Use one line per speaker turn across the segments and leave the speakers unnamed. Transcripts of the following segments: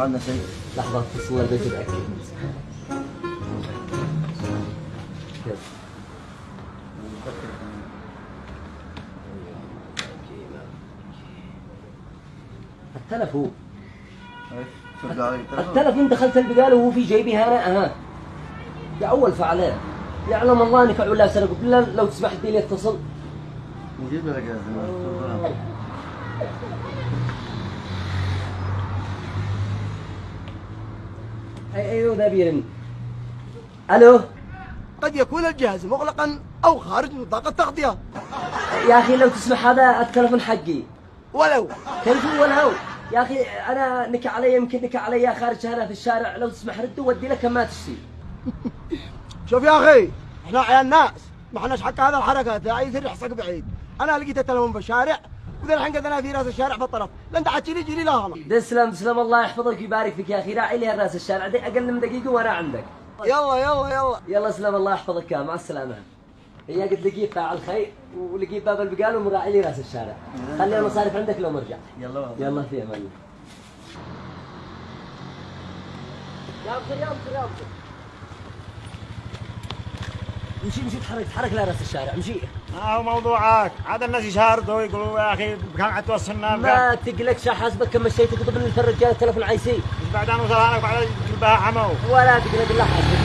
عندنا شيء.
لحظة اتصل البيت اتأكد. يلا. التلفون. التلفون دخلت البقالة وهو في جيبي هنا يا أول فعلان. يعلم الله اني فعل ولا سرق. بالله لو تسمح لي اتصل.
نجيب لك يا زلمة.
ايوه ذا بيرن. الو.
قد يكون الجهاز مغلقا او خارج نطاق التغطية.
يا اخي لو تسمح هذا التلفون حقي.
ولو
تلفون ولو يا اخي انا نكى علي يمكن نكى علي خارج هنا في الشارع. لو تسمح رده ودي لك ما تشتي.
شوف يا اخي احنا عيال ناس ما احناش حق هذا الحركات لا يصير يحصق بعيد. انا لقيت التلفون بالشارع وذا الحين قدنا في راس الشارع في الطرف. لا انت حتجي لي لهنا.
تسلم الله يحفظك ويبارك فيك يا اخي. راعي لي راس الشارع دي اقل من دقيقه وانا عندك.
يلا
اسلم الله يحفظك. مع السلامه. هي قد لقيت فاعل خير ولقيت باب البقال ومراعي لي راس الشارع. خلي المصاريف عندك لو مرجع. يلا في امان الله. يا أبصر امشي تحرك لا راس الشارع امشي.
ما هو موضوعك هذا الناس يشاردوا يقولوا يا اخي كم حتوصلنا.
ما تقلقش حاسبك كم مشيت تقطب من الرجال التلفون عايسي.
مش بعد انا وصلها لك بعد جلبها عمو.
ولا تقلق بالله حاسبك.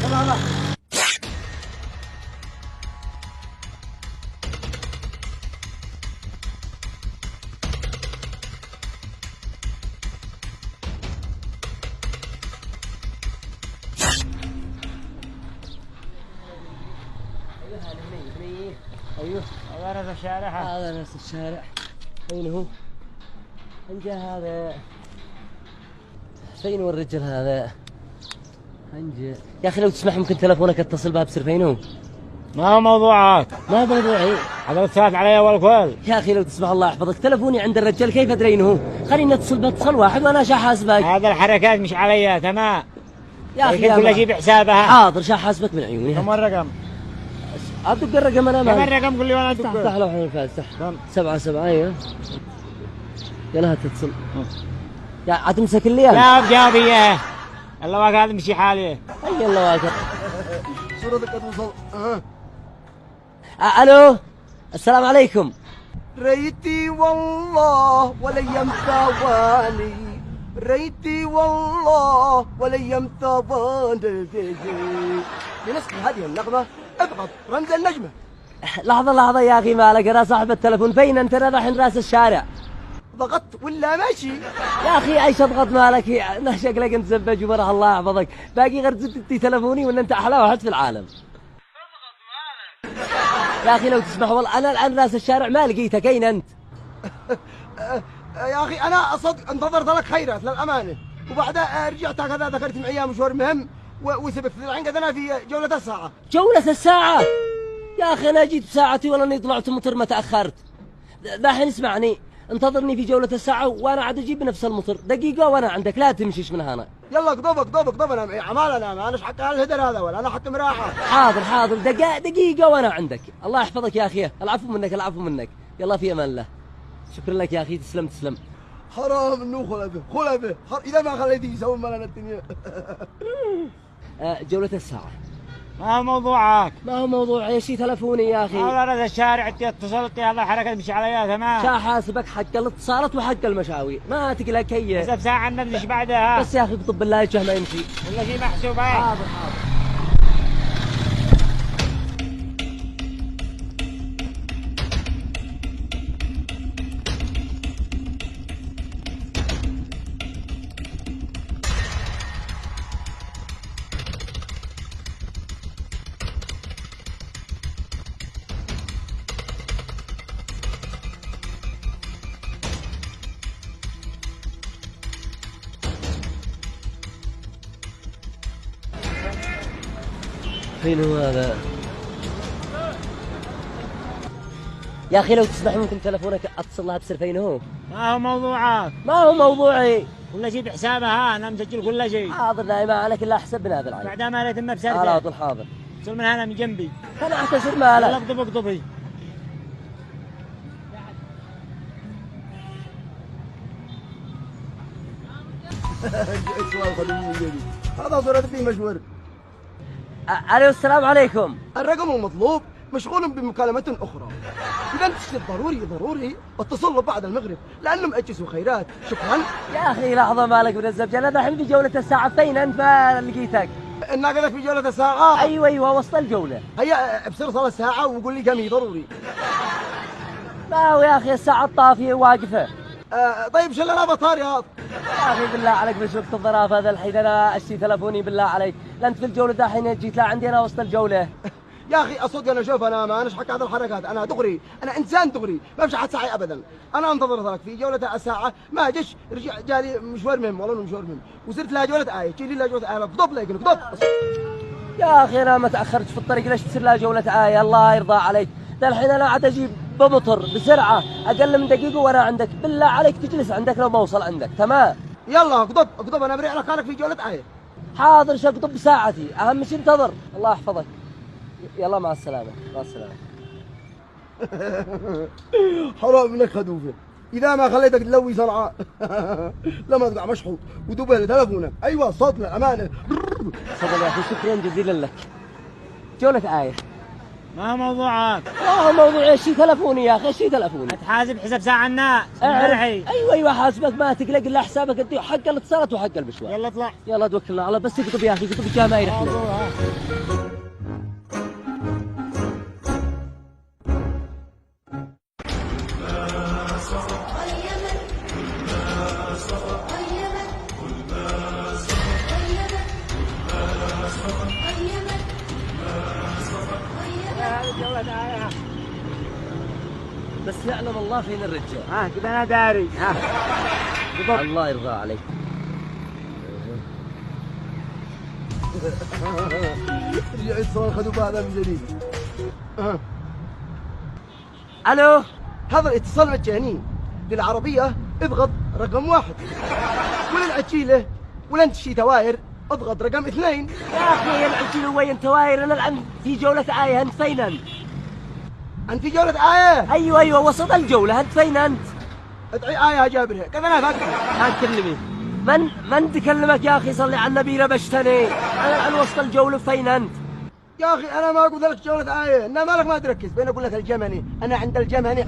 يلا ايوه
هذا نفس الشارع.
هذا نفس الشارع. اين هو؟ انجا هذا. فين هو الرجل هذا؟ انجا يا اخي لو تسمح ممكن تلفونك اتصل بها بسر. فين هو؟
ما هو موضوعك.
ما موضوعي.
هذا اتصلت علي اول كل.
يا اخي لو تسمح الله يحفظك تلفوني عند الرجال كيف ادري انه هو؟ خليني اتصل باتصال واحد وانا حاسبك.
هذا الحركات مش علي تمام.
يا اخي
كل شيء بحسابها.
حاضر حاسبك من عيوني.
كم الرقم؟
ادق الرقم انا ما.
كم الرقم قول لي وانا ادق.
افتح لوحة الفاز صح. 7 ايوه. يلا تتصل. يا عتمسك الليل.
لا بجاوب اياه. الله واقع هذا مشي حالي.
اي الله واقع.
صورتك توصل.
الو السلام عليكم.
ريتي والله والايام ثواني. ريتي والله والايام ثواني. لنسخ هذه النغمة اضغط رمز النجمة.
لحظة يا اخي مالك. انا صاحب التلفون. فين انت؟ انا رايحين راس الشارع.
ضغطت ولا ماشي؟
يا اخي ايش اضغط مالك؟ شكلك انت زبج وبرح الله يحفظك. باقي غير تدي تلفوني ولا انت احلى واحد في العالم. يا اخي لو تسمح والله انا الان راس الشارع ما لقيتك. اين انت؟
يا اخي انا صدق انتظرت لك خيرات للامانه وبعدها رجعت هكذا ذكرت معي مشوار مهم وسبت الحين قدنا في جولة الساعة.
جولة الساعة؟ يا اخي انا جيت بساعتي ولا اني طلعت مطر ما تاخرت. دحين اسمعني انتظرني في جولة الساعة وانا عاد اجيب بنفس المطر. دقيقة وانا عندك لا تمشيش من هنا.
يلا قضبك انا معي عمال. انا مش حق الهدر هذا ولا انا حق مراحة.
حاضر دقيقة وانا عندك. الله يحفظك يا اخي. العفو منك. يلا في امان الله. شكرا لك يا اخي. تسلم.
حرام انه خلبه اذا ما خليتيه يسوي مالنا الدنيا.
جولة الساعة.
ما هو موضوعك.
ما هو موضوع ايش تلفوني يا اخي.
هذا راس الشارع انت اتصلت هذا حركة مش عليها تمام.
حاسبك حق الاتصالات وحق المشاوي. ما تقلق هي.
حسب ساعة النبذ بعدها.
بس يا اخي اقطب بالله الجه ما يمشي.
ولا شيء محسوب.
حاضر. فين هو هذا؟ يا اخي لو تسمح ممكن تلفونك اتصل لها بسر. فين هو؟
ما هو موضوعك.
ما هو موضوعي.
كل شيء بحسابها انا مسجل كل شيء.
حاضر لا ما عليك الا حسبنا هذا العين.
بعد ما لا يتم بسرده.
حاضر.
صل من هنا من جنبي.
انا اعتذر مالك.
اقضبي.
سؤال خدوم جديد. هذا صورة في مشوار.
الو السلام عليكم.
الرقم المطلوب مشغول بمكالمة أخرى. إذا تشتد ضروري اتصل له بعد المغرب لأنه مأجس وخيرات. شكرا.
يا أخي لحظة مالك من الزبجة، أنا دحين في جولة الساعة، فين أنت ما لقيتك؟
الناقة في جولة الساعة.
أيوة وسط الجولة.
هيا ابصر صار الساعة وقول لي كم ضروري.
ما هو يا أخي الساعة الطافية واقفة.
طيب شو لنا بطار يا
أخي بالله عليك مش وقت الظراف هذا الحين، أنا أشتري تلفوني بالله عليك، لا أنت في الجولة دحين جيت لا عندي أنا وسط الجولة.
يا اخي اصدق انا شوف انا ما انش حق هذه الحركات، انا دغري، انا انسان دغري ما بمشي حد ساعي ابدا. انا انتظر ذاك في جوله الساعه ما جش رجع جالي مشوار مهم والله مشوار مهم وصرت لها جوله ايه تجي لي جوله ايه قطب لك قطب.
يا أخي أنا ما تأخرت في الطريق، ليش تصير لها جولة آية؟ الله يرضى عليك، ده الحين أنا عاد أجيب بمطر بسرعة أقل من دقيقة وأنا عندك، بالله عليك تجلس عندك لو ما أوصل عندك. تمام
يلا قطب انا بريح لك خالك في جوله ايه.
حاضر شقطب بساعتي، أهم شيء انتظر. الله يحفظك، يلا مع السلامة. مع السلامة.
حرام منك خدوفه، إذا ما خليتك تلوي صنعاء لما تقع مشحوط وتبه لتلفونك. أيوة صوتنا أمانة.
تفضل يا أخي، شكرا جزيلا لك. جولة آية.
ما هو موضوعك؟
ما هو موضوع شي تلفوني يا أخي، شي تلفوني.
تحاسب حساب ساعة الناس.
أيوة حاسبك، ما تقلق إلا حسابك أنت حق الاتصالات وحق المشوار.
يلا اطلع.
يلا توكلنا على، بس اكتب يا أخي، اكتب الجامعة يرحمنا. بس يعلم الله فين الرجال.
كذا انا داري.
الله يرضى عليك.
رجع الصور خدوا هذا من جديد.
الو،
هذا الاتصال مجاني. للعربية اضغط رقم 1، وللعجيلة ولا انت شي تواير اضغط رقم 2.
يا أخي العجل وين تواير؟ أنا الآن في جولة آية، أنت فين أنت؟
أنت في جولة آية.
أيوة وسط الجولة، أنت فين أنت؟
ادعي آية جابرها كذا أنا فاكر.
كلمي. من تكلمك يا أخي؟ صلي على النبي ربشتني. أنا الآن وسط الجولة، فين أنت؟
يا أخي أنا ما أقول لك جولة آية، إنما مالك ما تركز. بين أقول لك الجمني، أنا عند الجمني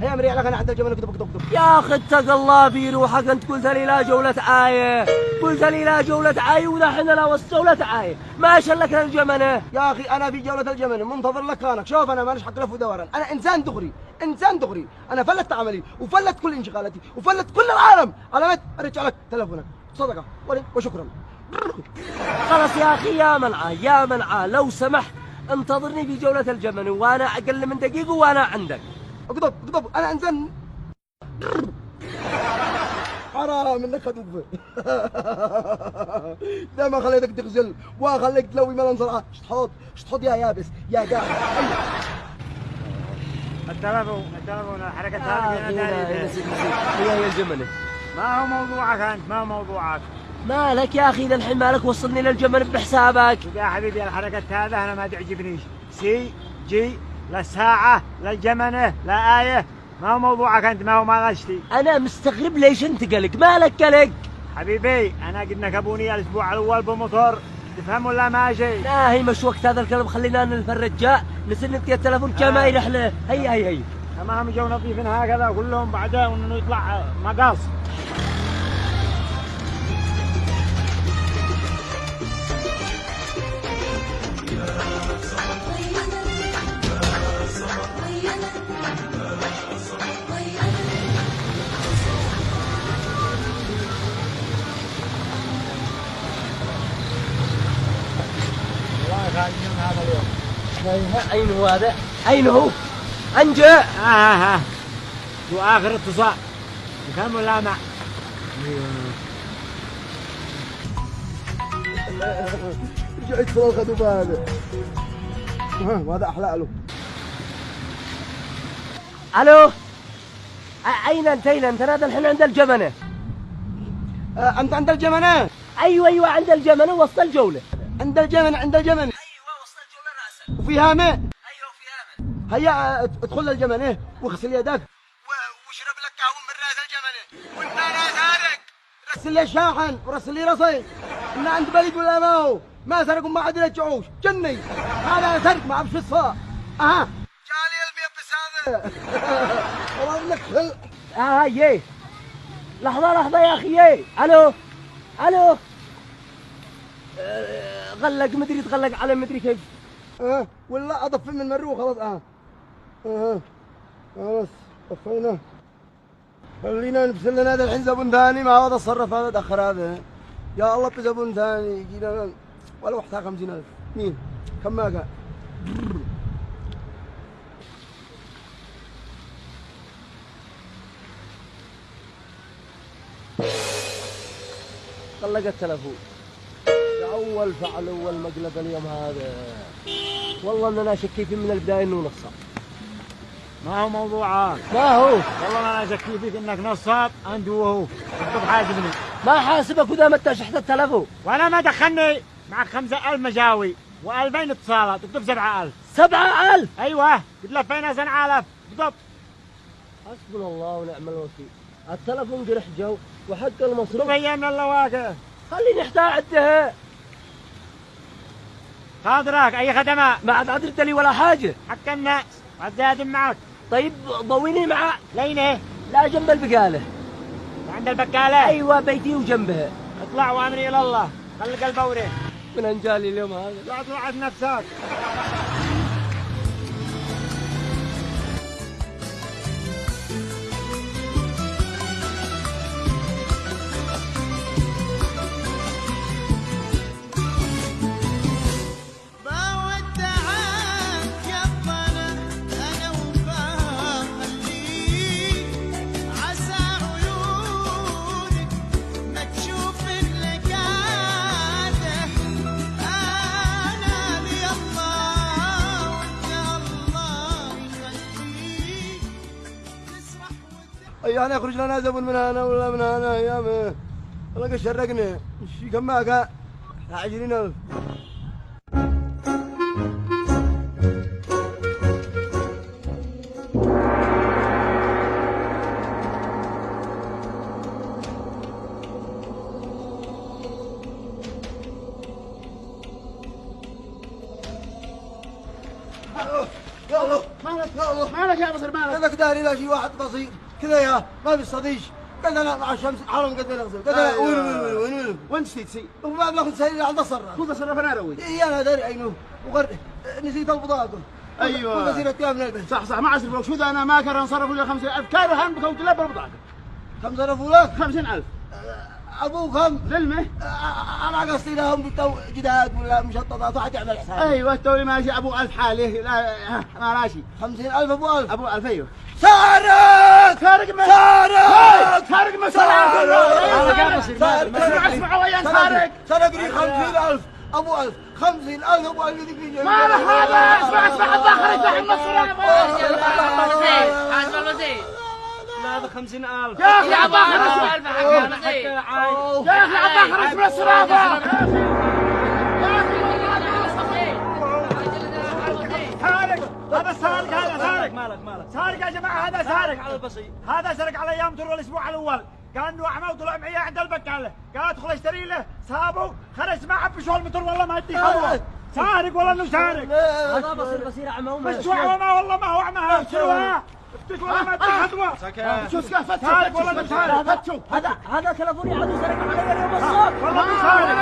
هيا مريح لك، أنا عند الجمني كتب.
يا أخي اتق الله في روحك، أنت قلت لي لا جولة آية، قلت لي لا جولة آية، ودحين لا وسط جولة آية، ما شلك الجمنة.
يا أخي أنا في جولة الجمني منتظر لك كانك. شوف أنا ماليش حق لف ودوران، أنا إنسان دغري، أنا فلت عملي وفلت كل انشغالاتي وفلت كل العالم على مت أرجع لك تلفونك صدقة وشكرا.
خلاص يا أخي، يا منعاه لو سمحت انتظرني في جولة الجمني، وأنا أقل من دقيقة وأنا عندك.
اقطب أنا إنسان. حرام منك خدوفة. إذا ما خليتك تغزل وخليك تلوي ملان صراحة شتحط يا يابس يا قاعد.
التلفون الحركة هذه انا داري.
هي الجمنة.
ما هو موضوعك انت؟ ما هو موضوعك؟
مالك يا أخي الحين مالك وصلني للجمل بحسابك؟
يا حبيبي الحركة هذا أنا ما تعجبنيش. سي جي لا ساعة لا الجمنة لا آية، ما هو موضوعك أنت، ما هو ما غشتي.
أنا مستغرب ليش أنت قلق؟ مالك قلق؟
حبيبي أنا قد نكبوني الأسبوع الأول بموتور، تفهم ولا ماشي؟
لا هي مش وقت هذا الكلام، خلينا نلف الرجال نسن نتيا التلفون كما يرحله. هي
تمام. جو نظيفين هكذا كلهم بعدها وإنه يطلع مقاص. هذا اليوم.
أين هو هذا؟ أين هو؟ أنجا.
شو آخر اتصال؟ كم ولا مع؟
رجع اتصال خدوبة هذا. وهذا أحلى له.
ألو، أين أنت؟ أنا الحين عند الجمنة.
أنت عند الجمنة؟
أيوة عند الجمنة وسط الجولة.
عند الجمنة.
أيوة وسط الجولة رأسا.
وفيها ماء؟
أيوة فيها ماء.
هيا ادخل الجمنة واغسل يدك واشرب لك قهوة من راس الجمنة. والناس هارك ارسل لي الشاحن ورسل لي رصيد ان عند بلد ولا ما هو ما سرقوا ما عاد يرجعوش جني هذا سرق ما اعرف شو صار اها جالي البيض بس هذا والله لك
يي لحظة يا أخي يي ألو غلق مدري تغلق على مدري كيف
ولا اضف من المروه خلاص خلاص طفينا خلينا نبسل لنا هذا الحين زبون ثاني ما هذا الصرف هذا دخر هذا يا الله بزبون ثاني يجينا ولا وحدها 50,000 مين كم ما قال
غلق التلفون أول فعل أول مقلب اليوم هذا والله أننا شكيت من البداية إنه نصاب
ما هو موضوعك
ما هو
والله انا شكي فيك انك نصاب انت وهو انت بحاسبني
ما حاسبك وذا متى شحت التلفون
وانا ما دخلني معك 5,000 مجاوي و2000 اتصالات تكتب 7,000
7,000
ايوه قد لفينا 7,000 بالضبط
حسبنا الله ونعم الوكيل التلفون جرح جو وحق المصروف
هي من اللواقع
خليني احتاج
خاطرك اي خدمات
ما عاد عدلت لي ولا حاجة
حق الناس عزادم معك
طيب ضويني معاه
لينه
لا جنب البقالة
عند البقالة
ايوه بيتي وجنبها
اطلع وامري الى الله خلي قلب اوريه
من انجالي اليوم هذا
لا توعد نفسك
انا يخرج لنا زبون من هنا ولا من هنا يا ما والله قد شرقنا ايش كم ما قال 20,000
مالك يا بصر مالك
هذاك داري لا شيء واحد بسيط كذا يا ما في صديق قال انا مع الشمس حرام قد نغزل قال انا
وين نسيت
وما بناخذ سهل عند الصراف
خذ صرف انا اروي
اي انا داري عينه نسيت البطاقه
ايوه
وزير الثياب من البيت
صح ما اعرف لو شو ذا انا ما كان انصرف ولا 50,000 كانوا هم بكون كلها بالبطاقه
كم صرفوا لك؟
50,000
ابوك هم
ذلمه
انا قصدي لهم جداد ولا مشططات واحد يعمل حساب
ايوه توني ماشي ابو 1000 حاله لا ما ماشي
50,000 ابو 1000
ابو 1000 ايوه
سارق
سارق ما
سارق
ما اسمع ويا
سارق لي 50,000 ابو 1000 50,000 ابو 1000 ذيك
ما له هذا اسمع الظهر يفتح المصرف
هذا 50,000
يا اخي عباخر يا اخي عباخر اسمع الصرافه هذا سارق هذا سارق
مالك
سارق يا جماعه هذا سارق
على البسيط
هذا سرق على ايام ترى الاسبوع الاول قال انه احمى وطلع معي عند البقاله قال ادخل اشتري له سابه خرج ما عبي شو المتر والله ما ادي خطوه سارق والله انه سارق
هذا بصير اعمى
مش ما والله ما هو اعمى شنو افتك والله ما ادي خطوه شو سقفت سارق والله انه سارق
هذا تلفوني عاد سرق علي اليوم الصبح
والله انه سارق